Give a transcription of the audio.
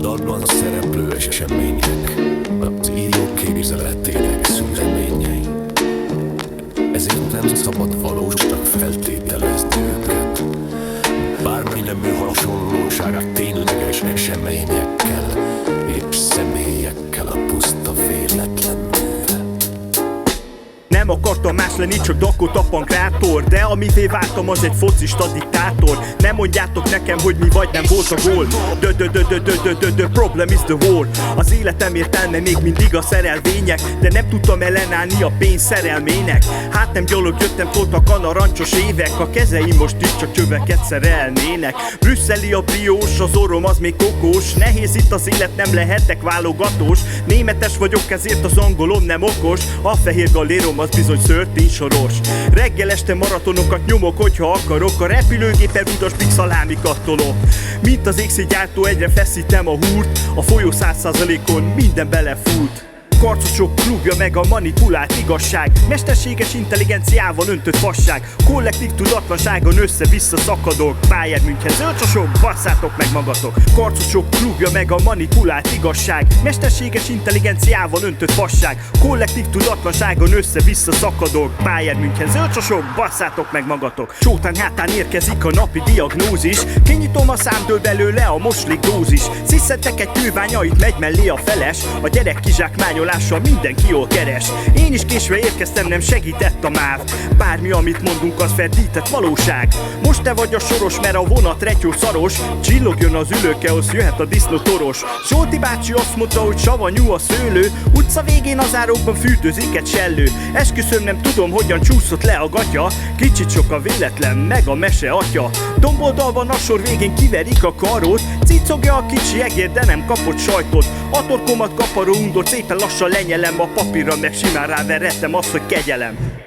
dalban szereplő események, az író képzeletének szüleményei. Ezért nem szabad valósnak feltételezni őket, bármi nemű hasonlóságát tényleges eseményekkel és személyekkel a puszta véletlennél. Nem akartam más lenni, csak Dakota Pankrátor, de amivé váltam, az egy focista diktátor. Nem mondjátok nekem, hogy mi vagy nem volt a gól. The problem is the war. Az életem értelme még mindig a szerelvények, de nem tudtam ellenállni a pénz szerelmének. Hát nem gyalog jöttem, toltak a narancsos évek, a kezeim most is csak csöveket szerelnének. Brüsszeli a priós, az orrom az még kokós. Nehéz itt az élet, nem lehetek válogatós. Németes vagyok, ezért az angolom nem okos. A fehér galérom az bizony szörtény soros. Reggel este maratonokat nyomok, hogyha akarok. A repülőgépen rudas big szalámi kattolok. Mint az égszégyártó, egyre feszítem a húrt. A folyó 100%-on minden belefut. Karcosok klubja meg a manipulált igazság, mesterséges intelligenciával öntött fasság, kollektív tudatlanságon össze-vissza szakadok. Bayern München zöldcsosok, basszátok meg magatok. Karcosok klubja meg a manipulált igazság, mesterséges intelligenciával öntött fasság, kollektív tudatlanságon össze-vissza szakadok. Bayern München zöldcsosok, basszátok meg magatok. Sótán hátán érkezik a napi diagnózis, kinyitom a szám, dől belőle a moslék dózis. Sziszentek egy kőványait, megy mellé a feles, a gyerek kizsákmányol mindenki jól keres. Én is késve érkeztem, nem segített a MÁV. Bármi, amit mondunk, az ferdített valóság. Most te vagy a soros, mert a vonat retyó szaros. Csillogjon az ülőke, az jöhet a disznó toros. Zsolti bácsi azt mondta, hogy savanyú a szőlő. Utca végén az árokban fürdőzik egy sellő. Esküszöm, nem tudom, hogyan csúszott le a gatya. Kicsit sok a véletlen, meg a mese atya. Domboldalban a sor végén kiverik a karót. Cicogja a kicsi egér, de nem kapott sajtot. A torkomat kaparó undor, szépen lassan lenyelem a papírra, meg simán ráverettem azt, hogy kegyelem.